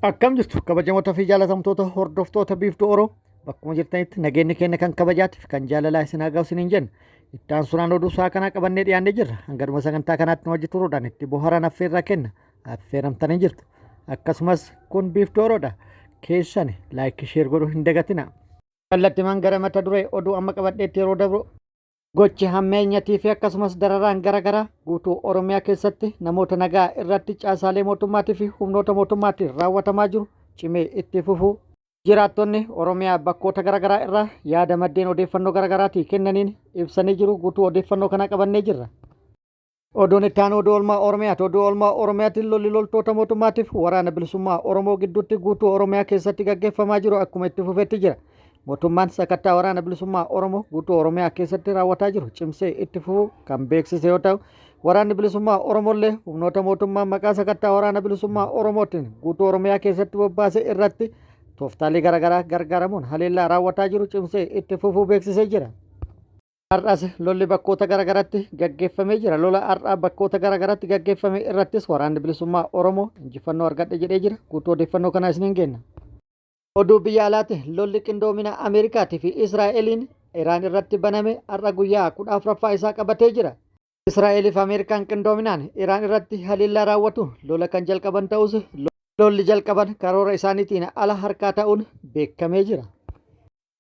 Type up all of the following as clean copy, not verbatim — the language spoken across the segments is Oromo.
Akkam jirtu kabajamoota fi jaalatamtoota hordoftoota biiftuu Oroo bakkuma jirtanitti nageenyi keenya kan kabajaatiif kan jaalalaa isin haa ga'u hin jenna. Ittaan sunaan oduu isaa kanaa qabannee dhiyaannee jirra. Hangaduma sagantaa kanaatti hojii turuudhaan itti bohaaran affeerraa kenna. Affeeramtanii jirtu. Akkasumas kun biiftuu Oroodha. Keessan laayik sheer godhuu hin dagatina. Kallattimaan gara mata duree oduu amma qabadheetti yeroo dabru gochi hammeenyatii fi akkasumas dararaan garaagaraa guutuu Oromiyaa keessatti namoota nagaa irratti caasaalee mootummaatii fi humnoota mootummaatiin raawwatamaa jiru cimee itti fufuu jiraattonni Oromiyaa bakkoota garaagaraa irraa yaada maddeen odeeffannoo garaagaraatii kennaniin ibsanii jiru. Guutuu odeeffannoo kana qabannee jirra. Oduun itti aanu oduu oolmaa Oromiyaati. Oduu oolmaa Oromiyaatiin lolli loltoota mootummaatiif waraana bilisummaa Oromoo gidduutti guutuu Oromiyaa keessatti gaggeeffamaa jiru akkuma itti fufeetti jira. Mootummaan sakattaa waraana bilisummaa Oromoo guutuu Oromiyaa keessatti raawwataa jiru cimsee itti fufuu kan beeksise yoo ta'u, waraanni bilisummaa Oromollee humnoota mootummaa maqaa sakattaa waraana bilisummaa Oromootiin guutuu Oromiyaa keessatti bobbaase irratti tooftaalee garaagaraa gargaaramuun haleellaa raawwataa jiru cimsee itti fufuu beeksisee jira. Har'as lolli bakkoota garaagaraatti gaggeeffamee jira. Lola har'aa bakkoota garaagaraatti gaggeeffame irrattis waraanni bilisummaa Oromoo injifannoo argadhe jedhee jira. Guutuu odeeffannoo kanaa isiniin kenna. Oduu biyya alaatti lolli qindoomina Ameerikaatii fi Israa'eliin Iraan irratti baname har'a guyyaa 14ffaa isaa qabatee jira. Israa'elii fi Ameerikaan qindoominaan Iraan irratti haleellaa raawwatu lola kan jalqaban ta'us lolli jalqaban karoora isaaniitiin ala harkaa ta'uun beekamee jira.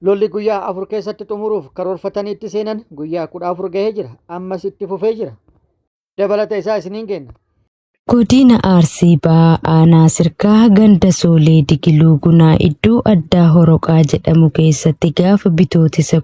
Lolli guyyaa 4 keessatti xumuruuf karoorfatanii itti seenan guyyaa 14 gahee jira. Ammas itti fufee jira. Dabalata isaa isiniin kenna. Godina Arsii Aanaa Sirkaa ganda Soolee Digiluu Gunaa iddoo addaa Horoqaa jedhamu keessatti gaafa bitootessa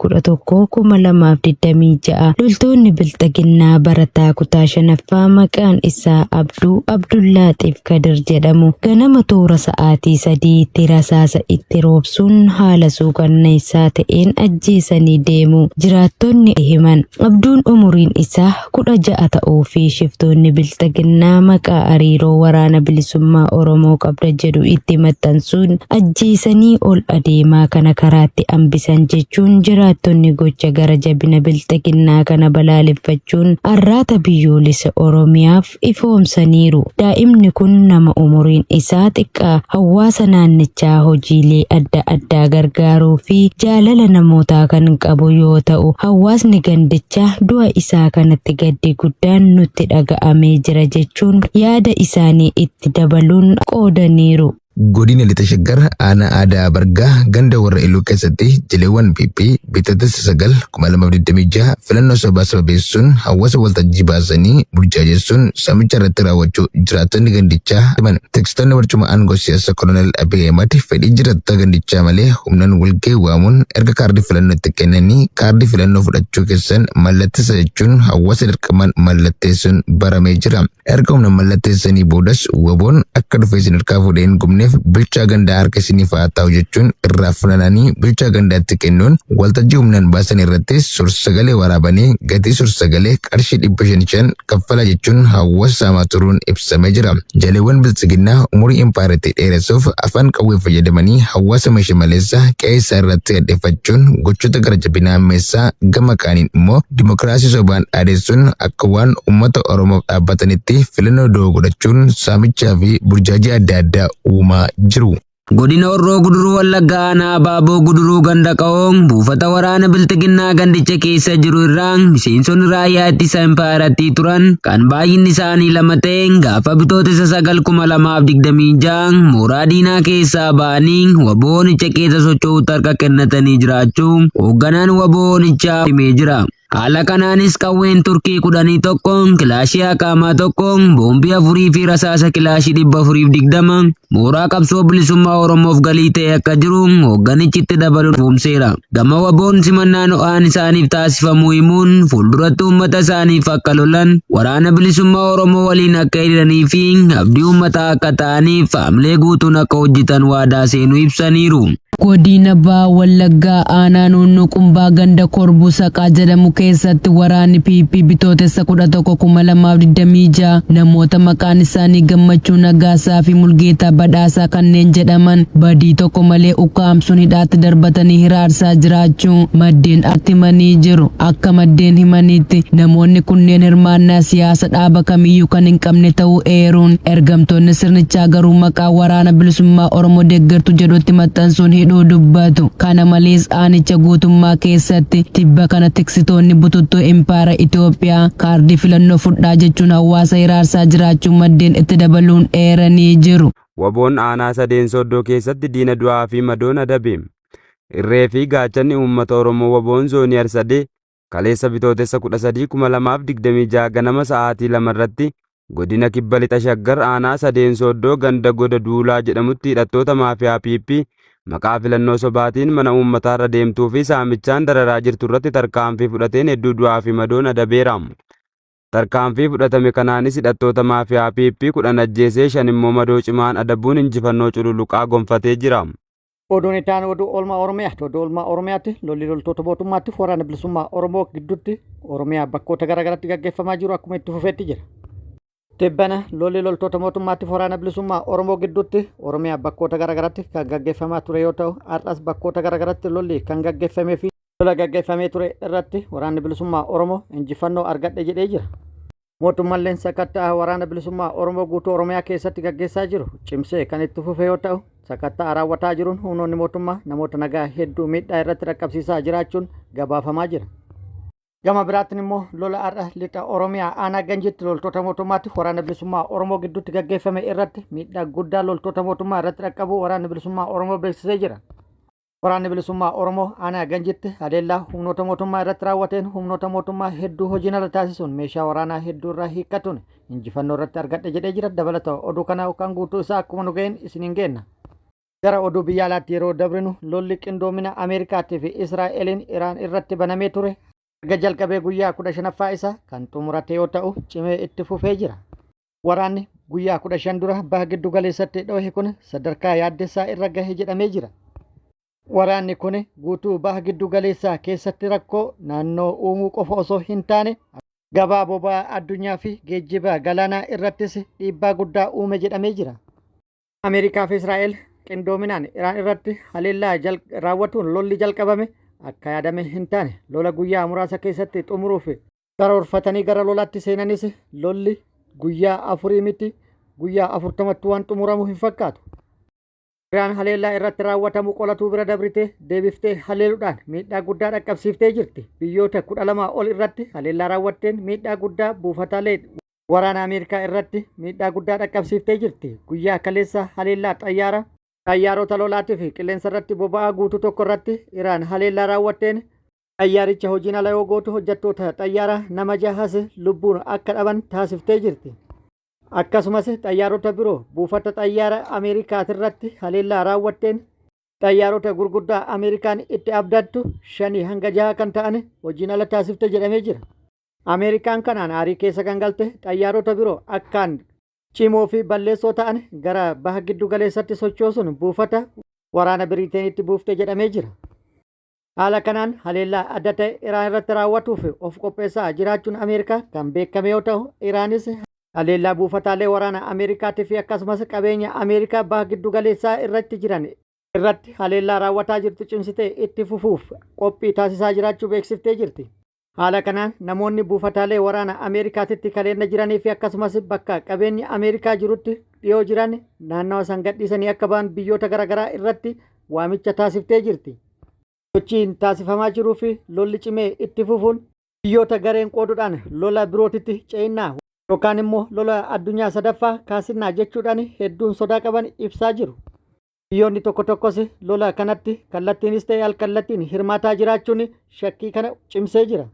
11/2026 loltoonni bilxaginnaa barataa kutaa 5ffaa maqaan isaa Abduu Abdullaaxiif Kadir jedhamu ganama toora sa'aatii 3tti rasaasa itti roobsuun haala suukanneessaa ta'een ajjeesanii deemu jiraattonni himan. Abduun umuriin isaa 16 ta'uu fi shiftoonni bilxaginnaa maqaa hariiroo waraana bilisummaa Oromoo qabda jedhu itti maxxansuun ajjeesanii ol adeemaa kana karaatti hambisan jechuun jiraattonni gocha gara jabina bilxaginnaa kana balaaleffachuun arraata biyyoolessa Oromiyaaf ifoomsaniiru. Daa'imni kun nama umuriin isaa xiqqaa hawaasa naannichaa hojiilee adda addaa gargaaruu fi jaalala namootaa kan qabu yoo ta'u, hawaasni gandichaa du'a isaa kanatti gaddi guddaan nutti dhaga'amee jira jechuun yaada isaanii itti dabaluun qoodaniiru. Godina Lixa Shaggar aanaa aadaa Bargaa ganda warra Iluu keessatti jileewwan PP bitootessa 9/2026 filannoo sobaa sababeessuun hawaasa waltajjii baasanii burjaajessuun saamicha irratti raawwachuu jiraattonni gandichaa himan. Tekstoonni barcuma aangoo siyaasa Kolonel Abiy Ahmed fedhii jiraattota gandichaa malee humnaan walgahii waamuun erga kaardii filannoo itti kennanii kaardii filannoo fudhachuu keessan mallatteessa jechuun hawaasa dirqamaan mallatteessuun baramee jira. Erga humna mallatteessanii boodas waboon akka dhufee isin harkaa fuudheen gumneef bulchaa gandaa harka isiniif haa ta'u jechuun irraa funaananii bulchaa gandaatti kennuun waltajjii humnaan baasan irratti sursagalee waraabanii gatii sursagalee qarshii 500 kaffala jechuun hawaasa saamaa turuun ibsamee jira. Jaleewwan biltsiginnaa umurii impaayiriitti dheeressuuf afaan qawwee fayyadamanii hawaasa meeshaa maleessaa qe'ee isaa irratti gaddeeffachuun gochoota gara jabinaa ammeessaa gama kaaniin immoo dimokiraasii sobaan dhaadessuun akka waan uummata Oromoof dhaabbatanitti filannoo doo godhachuun saamichaa fi burjaajii adda addaa uumaa jiru. Godina Horroo Guduruu Wallaggaa aanaa Baaboo Guduruu ganda Qa'oon buufata waraana bilxiginnaa gandicha keessa jiru irraa miseensonni raayyaa ittisa impaayiraatti turan kan baay'inni isaanii 2 ta'een gaafa bitootessa 9/2026 mooraa diinaa keessaa ba'anii waboonicha keessa socho'uutti harka kennatanii jiraachuu hoogganaan waboonichaa himee jira. Haala kanaanis qawween Turkii 11, kilaashii Akaamaa 1, boombii 4 fi rasaasa kilaashii 420 mooraa qabsoo bilisummaa Oromoof galii ta'e akka jiru hoogganichi itti dabaluun ifoomseera. Gama waboon simannaan ho'aan isaaniif taasifamuu himuun fuulduratti uummata isaaniif akka lolan waraana bilisummaa Oromoo waliin akka hiriiranii fi abdii uummataa akka ta'aniif haamilee guutuun akka hojjetan waadaa seenuu ibsaniiru. Godina Baa Wallaggaa aanaa naannoo Qumbaa ganda Korbuu Saqaa jedhamu keessatti waraanni PP bitootessa 11/2026 namoota maqaan isaanii Gammachuu Nagaasaa fi Mulgeetaa Badhaasaa kanneen jedhaman badii tokko malee ukkaamsuun hidhaatti darbatanii hiraarsaa jiraachuu maddeen himanii jiru. Akka maddeen himaniitti namoonni kunneen hirmaannaa siyaasa dhaaba kamiyyuu kan hin qabne ta'uu eeruun ergamtoonni sirnichaa garuu maqaa waraana bilisummaa Oromoo deeggartu jedhutti maxxansuun hidhuu dubbatu. Kana malees aanicha guutummaa keessatti tibba kana tiksitoonni bututtuu impaara Itoophiyaa kaardii filannoo fudhaa jechuun hawaasa hiraarsaa jiraachuu maddeen itti dabaluun eeranii jiru. Waboon aanaa Sadeen Soddoo keessatti diina du'aa fi madoon adabe. Irree fi gaachanni uummata Oromoo waboon zoonii Arsadee kaleessa bitootessa 13/2026 ganama sa'aatii 2 irratti godina kibba lixa shaggar aanaa Sadeen Soddoo ganda goda duulaa jedhamutti hidhattoota maafiyaa PP maqaa filannoo sobaatiin mana uummataa irra deemtuu fi saamichaan dararaa jirtu irratti tarkaanfii fudhateen hedduu du'aa fi madoon adabeera. Tarkaanfii fudhatame kanaanis hidhattoota maafiyaa PP 10 ajjeesee 5 immoo madoo cimaan adabuun injifannoo cululuqaa gonfatee jira. Oduun itti aanu oduu oolmaa Oromiyaati. Oduu oolmaa Oromiyaatti lolli loltoota mootummaatti waraana bilisummaa Oromoo gidduutti Oromiyaa bakkoota garaagaraatti gaggeeffamaa jiru akkuma itti fufeetti jira. Tibbana lolli loltoota mootummaatti waraana bilisummaa Oromoo gidduutti Oromiyaa bakkoota garaagaraatti kan gaggeeffamaa ture yoo ta'u, har'as bakkoota garaagaraatti lolli kan gaggeeffamee fi lola gaggeeffamee ture irratti waraanni bilisummaa Oromoo injifannoo argadhe jedhee jira. Mootummaan sakattaa waraana bilisummaa Oromoo guutuu Oromiyaa keessatti gaggeessaa jiru cimsee kan itti fufee yoo ta'u, sakattaa raawwataa jiruun humnoonni mootummaa namoota nagaa hedduu miidhaa irratti dhaqqabsiisaa jiraachuun gabaafamaa jira. Gama biraatiin immoo lola har'a lixa Oromiyaa aanaa Ganjiitti loltoota mootummaatti waraana bilisummaa Oromoo gidduutti gaggeeffame irratti miidhaa guddaa loltoota mootummaa irratti dhaqqabu waraanni bilisummaa Oromoo beeksisee jira. Waraanni bilisummaa Oromoo aanaa Ganjiitti adeellaa humnoota mootummaa irratti raawwateen humnoota mootummaa hedduu hojiin ala taasisuun meeshaa waraanaa hedduu irraa hiikkatuun injifannoo irratti argadhe jedhee jira. Dabalata oduu kana kan guutuu isaa akkuma nu ga'een isiniin geenna. Gara oduu biyya alaatti yeroo dabrinu lolli qindoomina Ameerikaatii fi Israa'eliin Iraan irratti banamee ture erga jalqabee guyyaa 15ffaa isaa kan xumurate yoo ta'u cimee itti fufee jira. Waraanni guyyaa 15 dura baha giddu galeessatti dhohe kun sadarkaa yaaddessaa irra gahee jedhamee jira. Waraanni kun guutuu baha giddu galeessaa keessatti rakkoo naannoo uumuu qofa osoo hin taane gabaa boba'aa addunyaa fi geejjiba galaanaa irrattis dhiibbaa guddaa uume jedhamee jira. Ameerikaa fi Israa'el qindoominaan Iraan irratti haleellaa raawwatuun lolli jalqabame akka yaadame hin taane lola guyyaa muraasa keessatti xumuruuf karoorfatanii gara lolaatti seenanis lolli guyyaa 4 miti guyyaa 40tti waan xumuramu hin fakkaatu. Iraan haleellaa irratti raawwatamu qolatuu bira dabritee deebiftee haleeluudhaan miidhaa guddaa dhaqqabsiiftee jirti. Biyyoota 12 ol irratti haleellaa raawwatteen miidhaa guddaa buufataalee waraana Ameerikaa irratti miidhaa guddaa dhaqqabsiiftee jirti. Guyyaa kaleessa haleellaa xayyaarota lolaatii fi qilleensa irratti boba'aa guutuu tokko irratti Iraan haleellaa raawwatteen xayyaaricha hojiin ala yoo gootu hojjettoota xayyaaraa nama 6 lubbuun akka dhaban taasiftee jirti. Akkasumas xayyaarota biroo buufata xayyaara Ameerikaa irratti haleellaa raawwatteen xayyaarota gurguddaa Ameerikaan itti abdattu 5 hanga 6 kan ta'an hojiin ala taasiftee jedhamee jira. Ameerikaan kanaan aarii keessa kan galte xayyaarota biroo akkaan cimoo fi balleessoo ta'an gara baha giddu galeessatti sochoosuun buufata waraana Biriiteenitti buuftee jedhamee jira. Haala kanaan haleellaa adda ta'e Iraan irratti raawwatuuf of qopheessaa jiraachuun Ameerikaa kan beekame yoo ta'u, Iraanis haleellaa buufataalee waraana Ameerikaatii fi akkasumas qabeenya Ameerikaa baha giddu galeessaa irratti jiran irratti haleellaa raawwataa jirtu cimsitee itti fufuuf qophii taasisaa jiraachuu beeksiftee jirti. Haala kanaan namoonni buufataalee waraana Ameerikaatitti kaleessa jiranii fi akkasumas bakka qabeenyi Ameerikaa jirutti dhiyoo jiran naannawa san gadhiisanii akka ba'an biyyoota garaagaraa irratti waamicha taasiftee jirti. Sochiin taasifamaa jiruu fi lolli cimee itti fufuun biyyoota gareen qooduudhaan lola birootitti ce'innaa yookaan immoo lola addunyaa sadaffaa kaasinnaa jechuudhaan hedduun sodaa qaban ibsaa jiru. Biyyoonni tokko tokkos lola kanatti kallattiinis ta'e alkallattiin hirmaataa jiraachuun shakkii kana cimsee jira.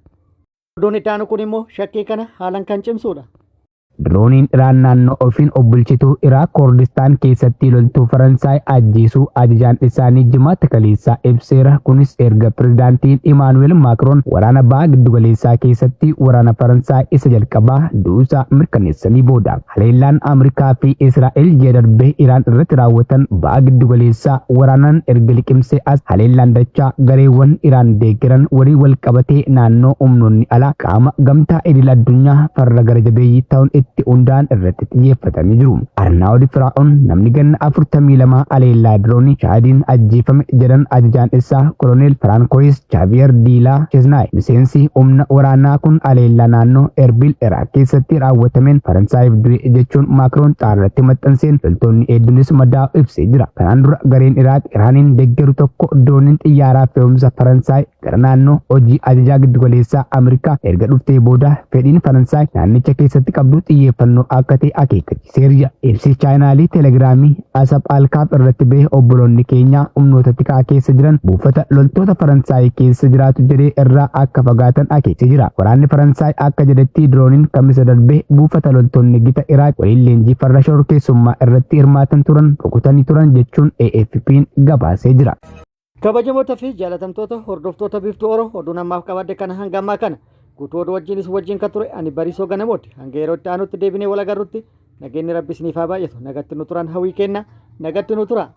Oduun itti aanu kun immoo shakkii kana haalan kan cimsuudha. Dirooniin Iraan naannoo ofiin bulchituu Iraaq Kurdistaan keessatti loltuu Faransaay ajjeesuu ajajaan isaanii jimaata kaleessaa ibseera. Kunis erga pirezidaantiin Imaanuweel Maakiroon waraana baha giddugaleessaa keessatti waraana Faransaay isa jalqabaa du'uusaa mirkaneessanii booda. Haleellaan Ameerikaa fi Israa'el ji'a darbee Iraan irratti raawwatan baha giddugaleessaa waraanaan erga liqimsee as haleellaan dachaa gareewwan Iraan deeggaran walii wal qabatee naannoo humnoonni alaa qaama gamtaa idil addunyaa farra gara jabeeyyii ta'uun itti hundaan irratti xiyyeeffatanii jiru. Arnaawud Firaa'oon namni ganna 42 haleellaa diroonii Chaadiin ajjeefame jedhan ajajaan isaa Koloneel Firaankois Chaaviyer Diilaa Chesnaay. Miseensi humna waraanaa kun haleellaa naannoo Erbil Iraaq keessatti raawwatameen Faransaayif du'e jechuun Maakiroon xaarratti maxxanseen loltoonni hedduunis madaa'u ibsee jira. Kanaan dura gareen Iraaq Iraaniin deeggaru tokko dooniin xiyyaaraa fe'umsa Faransaay gara naannoo hojii ajajaa giddugaleessaa Ameerikaa erga dhuftee booda fedhiin Faransaay naannicha keessatti qabdu xiyyeeffannoo akka ta'e akeekkachiiseera. Ibsi chaayinaalii teelegiraamii asab alkaaf irratti bahe obboloonni keenya humnoota tikaa keessa jiran buufata loltoota Faransaay keessa jiraatu jedhee irraa akka fagaatan akeeksee jira. Waraanni Faransaay akka jedhetti dirooniin kamisa darbee buufata loltoonni gita Iraaq waliin leenjii farra shororkeessummaa irratti hirmaatan turan rukutanii turan jechuun AFP'n gabaasee jira. Kabajamoota fi jaalatamtoota hordoftoota biiftuu Oroo oduu namaaf qabadde kana hanga ammaa kana guutuu oduu wajjin kan ture ani Bariisoo Ganamooti. Hanga yeroo itti aanutti deebinee wal agarrutti nageenyi Rabbi isiniif haa baay'atu. Nagatti nu turan hawwii kenna. Nagatti nu tura.